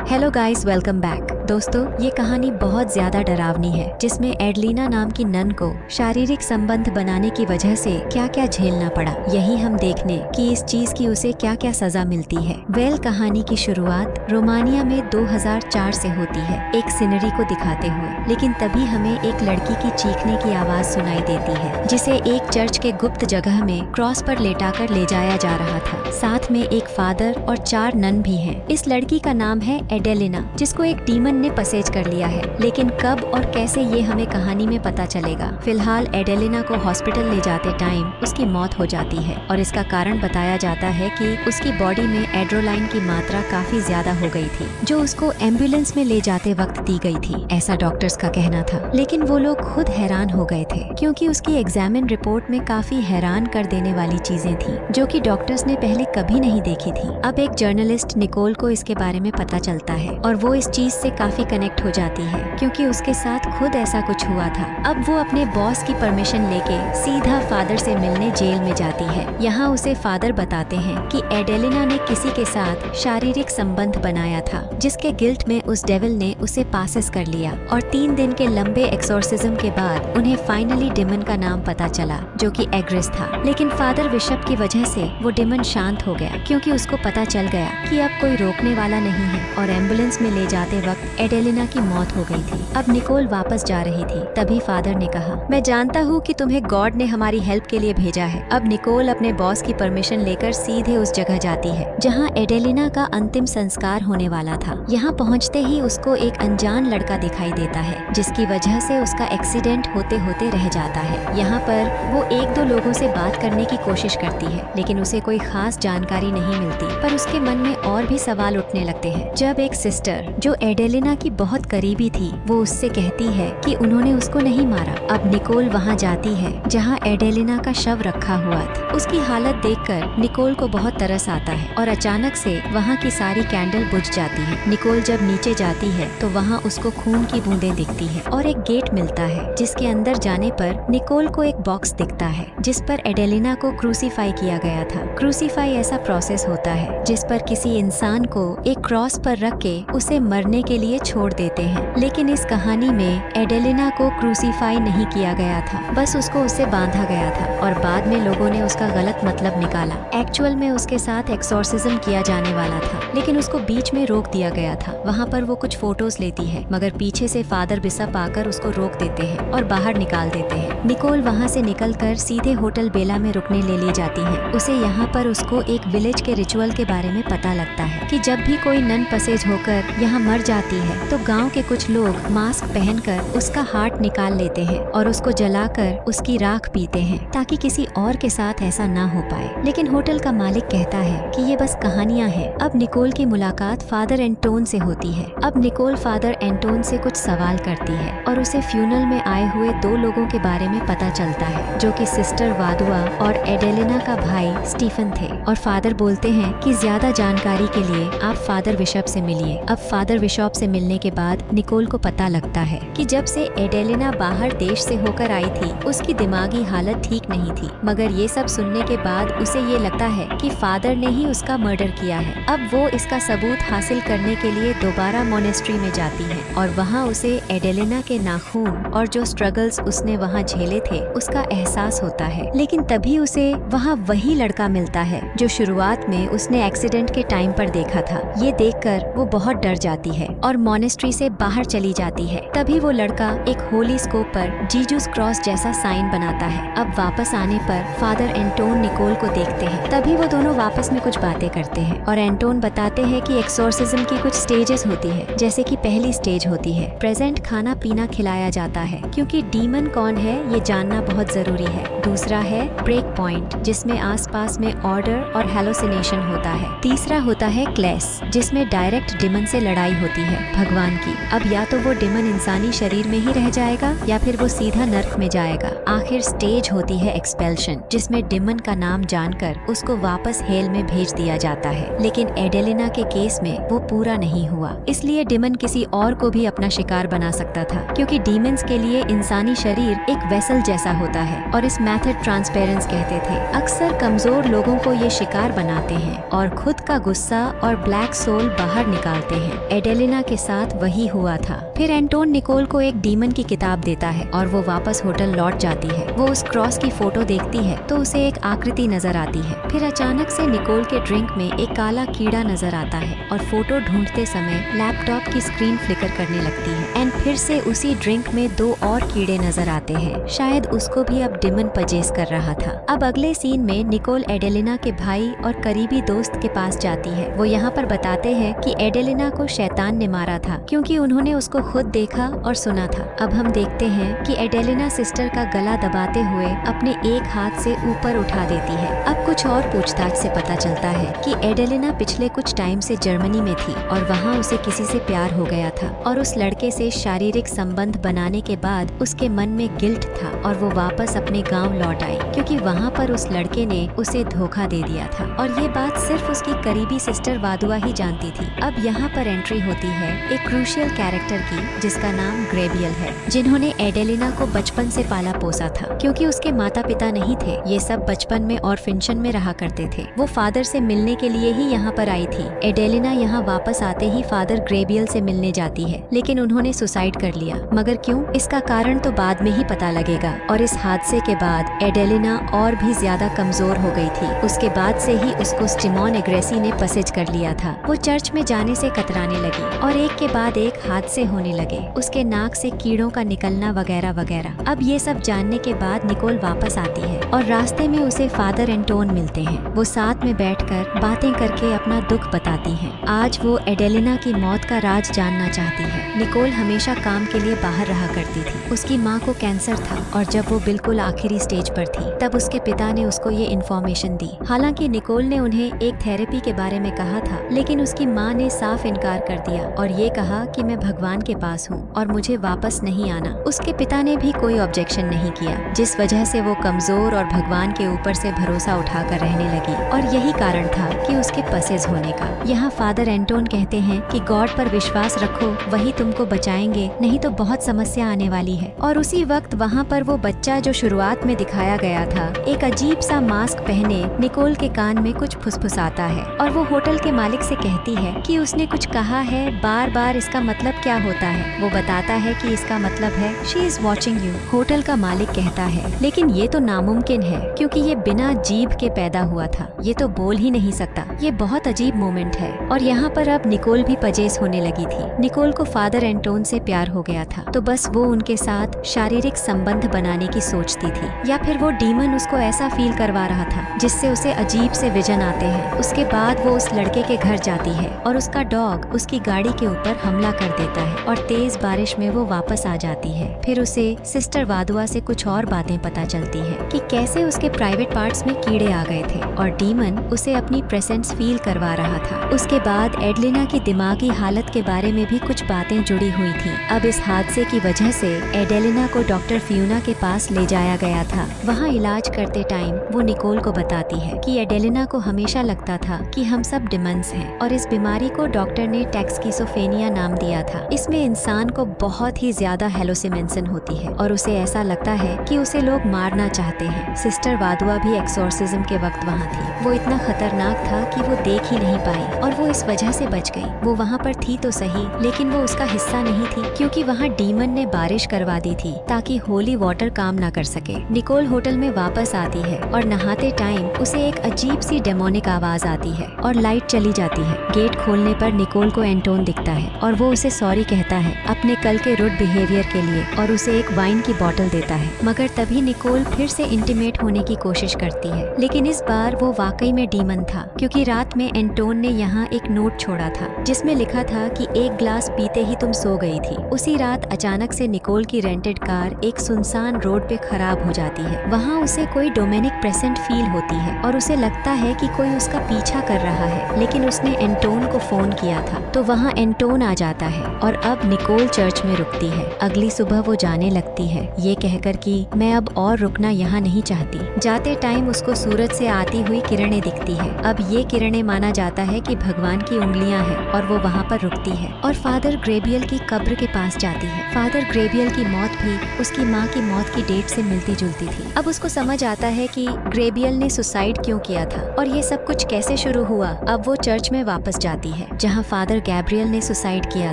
Hello guys, welcome back. दोस्तों, ये कहानी बहुत ज्यादा डरावनी है, जिसमें एडलिना नाम की नन को शारीरिक संबंध बनाने की वजह से क्या क्या झेलना पड़ा। यही हम देखने कि इस चीज की उसे क्या क्या सजा मिलती है। कहानी की शुरुआत रोमानिया में 2004 से होती है, एक सीनरी को दिखाते हुए। लेकिन तभी हमें एक लड़की की चीखने की आवाज सुनाई देती है, जिसे एक चर्च के गुप्त जगह में क्रॉस पर लेटाकर ले जाया जा रहा था। साथ में एक फादर और 4 नन भी हैं। इस लड़की का नाम है एडेलिना, जिसको एक डीमन ने पसेज कर लिया है। लेकिन कब और कैसे, ये हमें कहानी में पता चलेगा। फिलहाल एडेलिना को हॉस्पिटल ले जाते टाइम उसकी मौत हो जाती है, और इसका कारण बताया जाता है कि उसकी बॉडी में एड्रोलाइन की मात्रा काफी ज्यादा हो गई थी, जो उसको एम्बुलेंस में ले जाते वक्त दी गई थी, ऐसा डॉक्टर्स का कहना था। लेकिन वो लोग खुद हैरान हो गए थे, क्योंकि उसकी एग्जामिन रिपोर्ट में काफी हैरान कर देने वाली चीजें थी, जो कि डॉक्टर्स ने पहले कभी नहीं देखी थी। अब एक जर्नलिस्ट निकोल को इसके बारे में पता चलता है, और वो इस चीज से काफी कनेक्ट हो जाती है, क्योंकि उसके साथ खुद ऐसा कुछ हुआ था। अब वो अपने बॉस की परमिशन लेके सीधा फादर से मिलने जेल में जाती है। यहाँ उसे फादर बताते हैं कि एडेलिना ने किसी के साथ शारीरिक संबंध बनाया था, जिसके गिल्ट में उस डेविल ने उसे पासेस कर लिया। और 3 दिन के लंबे एक्सोर्सिज्म के बाद उन्हें फाइनली डिमन का नाम पता चला, जो कि एग्रिस था। लेकिन फादर बिशप की वजह से वो डिमन शांत हो गया, क्योंकि उसको पता चल गया कि अब कोई रोकने वाला नहीं है। और एम्बुलेंस में ले जाते वक्त एडेलिना की मौत हो गई थी। अब निकोल वापस जा रही थी, तभी फादर ने कहा, मैं जानता हूँ कि तुम्हें गॉड ने हमारी हेल्प के लिए भेजा है। अब निकोल अपने बॉस की परमिशन लेकर सीधे उस जगह जाती है, जहाँ एडेलिना का अंतिम संस्कार होने वाला था। यहाँ पहुँचते ही उसको एक अनजान लड़का दिखाई देता है, जिसकी वजह से उसका एक्सीडेंट होते होते रह जाता है। यहाँ पर वो 1-2 लोगों से बात करने की कोशिश करती है, लेकिन उसे कोई खास जानकारी नहीं मिलती। पर उसके मन में और भी सवाल उठने लगते हैं, जब एक सिस्टर जो एडेलिना की बहुत करीबी थी, वो उससे कहती है कि उन्होंने उसको नहीं मारा। अब निकोल वहाँ जाती है, जहाँ एडेलिना का शव रखा हुआ था। उसकी हालत देखकर निकोल को बहुत तरस आता है, और अचानक से वहाँ की सारी कैंडल बुझ जाती है। निकोल जब नीचे जाती है तो वहाँ उसको खून की बूंदें दिखती है, और एक गेट मिलता है, जिसके अंदर जाने पर निकोल को एक बॉक्स दिखता है, जिस पर एडेलिना को क्रूसीफाई किया गया था। क्रूसीफाई ऐसा प्रोसेस होता है जिस पर किसी इंसान को एक क्रॉस पर रख के उसे मरने के लिए छोड़ देते हैं। लेकिन इस कहानी में एडेलिना को क्रूसीफाई नहीं किया गया था, बस उसको उससे बांधा गया था, और बाद में लोगों ने उसका गलत मतलब निकाला। एक्चुअल में उसके साथ एक्सोर्सिज्म किया जाने वाला था, लेकिन उसको बीच में रोक दिया गया था। वहाँ पर वो कुछ फोटोज लेती है, मगर पीछे से फादर बिशप आकर उसको रोक देते हैं और बाहर निकाल देते हैं। निकोल वहाँ से निकलकर सीधे होटल बेला में रुकने ले ली जाती है। उसे यहाँ पर उसको एक विलेज के रिचुअल के बारे में पता लगता है कि जब भी कोई नन पसेज होकर यहाँ मर जाती है, तो गांव के कुछ लोग मास्क पहनकर उसका हार्ट निकाल लेते हैं और उसको जलाकर उसकी राख पीते हैं, ताकि किसी और के साथ ऐसा ना हो पाए। लेकिन होटल का मालिक कहता है कि ये बस कहानियां हैं। अब निकोल की मुलाकात फादर एंटोन से होती है। अब निकोल फादर एंटोन से कुछ सवाल करती है, और उसे फ्यूनल में आए हुए 2 लोगों के बारे में पता चलता है, जो कि सिस्टर वादुआ और एडेलिना का भाई स्टीफन थे। और फादर बोलते हैं कि ज्यादा जानकारी के लिए आप फादर बिशप से मिलिए। अब फादर बिशप से मिलने के बाद निकोल को पता लगता है कि जब से एडेलिना बाहर देश से होकर आई थी, उसकी दिमागी हालत ठीक नहीं थी। मगर ये सब सुनने के बाद उसे ये लगता है कि फादर ने ही उसका मर्डर किया है। अब वो इसका सबूत हासिल करने के लिए दोबारा मोनेस्ट्री में जाती है, और वहाँ उसे एडेलिना के नाखून और जो स्ट्रगल्स उसने वहाँ झेले थे, उसका एहसास होता है। लेकिन तभी उसे वहाँ वही लड़का मिलता है जो शुरुआत में उसने एक्सीडेंट के टाइम पर देखा था। ये देखकर वो बहुत डर जाती है और मोनेस्ट्री से बाहर चली जाती है। तभी वो लड़का एक होली स्कोप पर जीजस क्रॉस जैसा साइन बनाता है। अब वापस आने पर फादर एंटोन निकोल को देखते हैं। तभी वो दोनों आपस में कुछ बातें करते हैं, और एंटोन बताते हैं कि एक्सोर्सिज्म की कुछ स्टेजेस होती है। जैसे कि पहली स्टेज होती है प्रेजेंट खाना पीना खिलाया जाता है, क्योंकि डीमन कौन है ये जानना बहुत जरूरी है। दूसरा है ब्रेक पॉइंट, जिसमें आसपास में ऑर्डर और हेलोसिनेशन होता है। तीसरा होता है क्लेस, जिसमें डायरेक्ट डिमन से लड़ाई होती है। भगवान की। अब या तो वो डिमन इंसानी शरीर में ही रह जाएगा या फिर वो सीधा नर्क में जाएगा। आखिर स्टेज होती है एक्सपेल्शन, जिसमें डिमन का नाम जानकर उसको वापस हेल में भेज दिया जाता है। लेकिन एडेलिना के केस में वो पूरा नहीं हुआ, इसलिए डिमन किसी और को भी अपना शिकार बना सकता था, क्योंकि डीमंस के लिए इंसानी शरीर एक वेसल जैसा होता है और इस मेथड ट्रांसपेरेंस कहते थे। अक्सर कमजोर लोगों को ये शिकार बनाते हैं और खुद का गुस्सा और ब्लैक सोल बाहर निकालते हैं। एडेलिना के साथ वही हुआ था। फिर एंटोन निकोल को एक डीमन की किताब देता है और वो वापस होटल लौट जाती है। वो उस क्रॉस की फोटो देखती है तो उसे एक आकृति नजर आती है। फिर अचानक से निकोल के ड्रिंक में एक काला कीड़ा नजर आता है और फोटो ढूंढते समय लैपटॉप की स्क्रीन फ्लिकर करने लगती है। एंड फिर से उसी ड्रिंक में 2 और कीड़े नजर आते हैं। शायद उसको भी अब डिमन पजेस कर रहा था। अब अगले सीन में निकोल एडेलिना के भाई और करीबी दोस्त के पास जाती है। वो यहाँ पर बताते हैं कि एडेलिना को शैतान ने मारा था क्योंकि उन्होंने उसको खुद देखा और सुना था। अब हम देखते हैं कि एडेलिना सिस्टर का गला दबाते हुए अपने एक हाथ से ऊपर उठा देती है। अब कुछ और पूछताछ से पता चलता है कि एडेलिना पिछले कुछ टाइम से जर्मनी में थी और वहाँ उसे किसी से प्यार हो गया था और उस लड़के से शारीरिक संबंध बनाने के बाद उसके मन में गिल्ट था और वो वापस अपने गाँव लौट आई क्योंकि वहाँ पर उस लड़के ने उसे धोखा दे दिया था और ये बात सिर्फ उसकी करीबी सिस्टर वादुआ ही जानती थी। अब यहाँ पर एंट्री होती है एक क्रूशियल कैरेक्टर की जिसका नाम ग्रेबियल है, जिन्होंने एडेलिना को बचपन से पाला पोसा था क्योंकि उसके माता पिता नहीं थे। ये सब बचपन में ऑर्फिनेज में रहा करते थे। वो फादर से मिलने के लिए ही यहाँ पर आई थी। एडेलिना यहाँ वापस आते ही फादर ग्रेबियल से मिलने जाती है, लेकिन उन्होंने सुसाइड कर लिया। मगर क्यों, इसका कारण तो बाद में ही पता लगेगा। और इस हादसे के बाद एडेलिना और भी ज्यादा कमजोर हो गई थी। उसके बाद से ही उसको स्टिमोन एग्रेसी ने पसेज कर लिया था। वो चर्च में जाने से कतराने लगी और एक के बाद एक हादसे होने लगे। उसके नाक से कीड़ों का निकलना वगैरह वगैरह। अब ये सब जानने के बाद निकोल वापस आती है और रास्ते में उसे फादर एंटोन मिलते हैं। वो साथ में बैठकर बातें करके अपना दुख बताती हैं। आज वो एडेलिना की मौत का राज जानना चाहती है। निकोल हमेशा काम के लिए बाहर रहा करती थी। उसकी माँ को कैंसर था और जब वो बिल्कुल आखिरी स्टेज पर थी तब उसके पिता ने उसको ये इन्फॉर्मेशन दी। हालांकि निकोल ने उन्हें एक थेरेपी के बारे में कहा था, लेकिन उसकी माँ ने साफ इनकार कर दिया और ये कहा कि मैं भगवान के पास हूँ और मुझे वापस नहीं आना। उसके पिता ने भी कोई ऑब्जेक्शन नहीं किया, जिस वजह से वो कमजोर और भगवान के ऊपर से भरोसा उठाकर रहने लगी और यही कारण था कि उसके पसेज होने का। यहाँ फादर एंटोन कहते हैं कि गॉड पर विश्वास रखो, वही तुमको बचाएंगे, नहीं तो बहुत समस्या आने वाली है। और उसी वक्त वहाँ पर वो बच्चा जो शुरुआत में दिखाया गया था, एक अजीब सा मास्क पहने निकोल के कान में कुछ फुसफुसाता है और वो होटल के मालिक से कहती है कि उसने कुछ कहा है बार बार, इसका मतलब क्या होता है। वो बताता है कि इसका मतलब है she is watching you. Hotel का मालिक कहता है लेकिन ये तो नामुमकिन है क्योंकि ये बिना जीभ के पैदा हुआ था, ये तो बोल ही नहीं सकता। ये बहुत अजीब मोमेंट है। और यहाँ पर अब निकोल भी पजेस होने लगी थी। निकोल को फादर एंटोन से प्यार हो गया था तो बस वो उनके साथ शारीरिक संबंध बनाने की सोचती थी, या फिर वो डीमन उसको ऐसा फील करवा रहा था जिससे उसे अजीब से विजन आते हैं। उसके बाद वो उस लड़के के घर जाती है और उसका डॉग उसकी गाड़ी के ऊपर हमला कर देता है और तेज बारिश में वो वापस आ जाती है। फिर उसे सिस्टर वादुआ से कुछ और बातें पता चलती है कि कैसे उसके प्राइवेट पार्ट्स में कीड़े आ गए थे और डीमन उसे अपनी प्रेजेंस फील करवा रहा था। उसके बाद एडेलिना की दिमागी हालत के बारे में भी कुछ बातें जुड़ी हुई थी। अब इस हादसे की वजह से एडेलिना को डॉक्टर फियोना के पास ले जाया गया था। वहाँ इलाज करते टाइम वो निकोल को बताती है कि एडेलिना को हमेशा लगता था कि हम सब डिमंस हैं और इस बीमारी को डॉक्टर ने टैक्सकिसोफेनिया नाम दिया था। इसमें इंसान को बहुत ही ज्यादा हेलोसिमेंसन होती है और उसे ऐसा लगता है कि उसे लोग मारना चाहते हैं। सिस्टर वादुआ भी एक्सोर्सिज्म के वक्त वहाँ थी। वो इतना खतरनाक था कि वो देख ही नहीं पाई और वो इस वजह से बच गई। वो वहाँ पर थी तो सही, लेकिन वो उसका हिस्सा नहीं थी क्योंकि वहाँ डीमन ने बारिश करवा दी थी ताकि होली वाटर काम ना कर सके। निकोल होटल में वापस आती है और नहाते टाइम उसे एक अजीब सी डेमोनिक आवाज आती है और लाइट चली जाती है। गेट खोलने पर निकोल को एंटोन दिखता है और वो उसे सॉरी कहता है अपने कल के रुड बिहेवियर के लिए और उसे एक वाइन की बोतल देता है। मगर तभी निकोल फिर से इंटीमेट होने की कोशिश करती है, लेकिन इस बार वो वाकई में डीमन था क्योंकि रात में एंटोन ने यहाँ एक नोट छोड़ा था जिसमें लिखा था कि एक ग्लास पीते ही तुम सो गई थी। उसी रात अचानक से निकोल की रेंटेड कार एक सुनसान रोड पे खराब हो जाती है। वहाँ उसे कोई डोमेनिक प्रेजेंट फील होती है और उसे लगता है कि कोई उसका पीछा कर रहा है, लेकिन उसने एंटोन को फोन किया था तो वहाँ एंटोन आ जाता है और अब निकोल चर्च में रुकती है। अगली सुबह वो जाने लगती है, ये कहकर कि मैं अब और रुकना यहाँ नहीं चाहती। जाते टाइम उसको सूरज से आती हुई किरणें दिखती है। अब ये किरणें माना जाता है कि भगवान की उंगलियां हैं और वो वहाँ पर रुकती है और फादर ग्रेबियल की कब्र के पास जाती है। फादर ग्रेबियल की मौत भी उसकी माँ की मौत की डेट से मिलती जुलती थी। अब उसको समझ आता है कि ग्रेबियल ने सुसाइड क्यों किया था और ये सब कुछ कैसे शुरू हुआ। अब वो चर्च में वापस जाती है जहाँ फादर गैब्रियल ने सुसाइड किया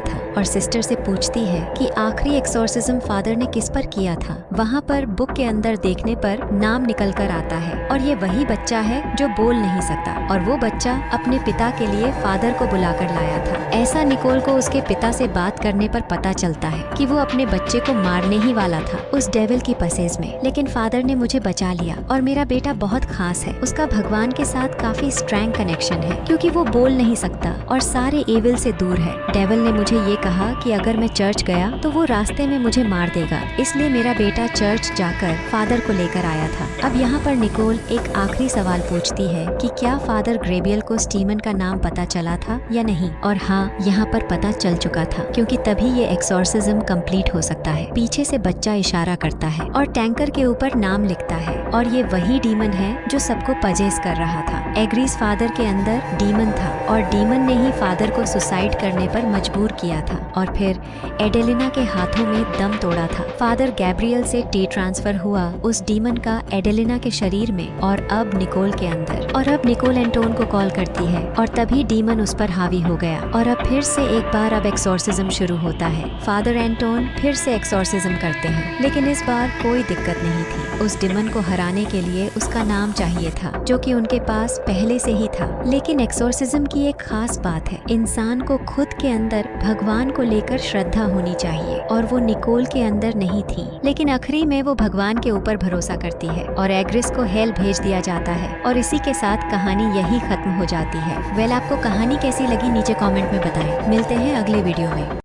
था और सिस्टर से पूछती है कि आखिरी एक्सोर्सिज्म फादर ने किस पर किया था। वहाँ पर बुक के अंदर देखने पर नाम निकल कर आता है और ये वही बच्चा है जो बोल नहीं सकता और वो बच्चा अपने पिता के लिए फादर को बुलाकर लाया था। ऐसा निकोल को उसके पिता से बात करने पर पता चलता है कि वो अपने बच्चे को मारने ही वाला था उस डेविल की पसेज में, लेकिन फादर ने मुझे बचा लिया और मेरा बेटा बहुत खास है। उसका भगवान के साथ काफी स्ट्रॉन्ग कनेक्शन है क्योंकि वो बोल नहीं सकता और सारे एविल से दूर है। डेविल ने मुझे ये कहा कि अगर मैं चर्च गया तो वो रास्ते में मुझे मार देगा, इसलिए मेरा बेटा चर्च जाकर फादर को लेकर आया था। अब यहाँ पर निकोल एक आखिरी सवाल पूछती है कि क्या फादर ग्रेबियल को स्टीमन का नाम पता चला था या नहीं, और हाँ, यहाँ पर पता चल चुका था क्योंकि तभी ये एक्सोर्सिज्म कंप्लीट हो सकता है। पीछे से बच्चा इशारा करता है और टैंकर के ऊपर नाम लिखता है और ये वही डीमन है जो सबको पजेस कर रहा था। एग्रीज फादर के अंदर डीमन था और डीमन ने ही फादर को सुसाइड करने पर मजबूर किया था और फिर एडेलिना के हाथों में दम तोड़ा था। फादर गैब्रियल से टी ट्रांसफर हुआ उस डीमन का एडेलिना के शरीर में और अब निकोल के अंदर, और अब निकोल एंटोन को कॉल करती है और तभी डीमन उस पर हावी हो गया और अब फिर से एक बार अब एक्सोर्सिज्म शुरू होता है। फादर एंटोन फिर से एक्सोर्सिज्म करते हैं, लेकिन इस बार कोई दिक्कत नहीं थी। उस डीमन को हराने के लिए उसका नाम चाहिए था जो कि उनके पास पहले से ही था। लेकिन एक्सोर्सिज्म की एक खास बात है, इंसान को खुद के अंदर भगवान को लेकर श्रद्धा होनी चाहिए और वो निकोल के अंदर नहीं थी। लेकिन आखिरी में वो भगवान के ऊपर भरोसा करती है और एग्रिस को हेल भेज दिया जाता है और इसी के साथ कहानी यही खत्म हो जाती है। वेल, आपको कहानी कैसी लगी नीचे कमेंट में बताएं। मिलते हैं अगले वीडियो में।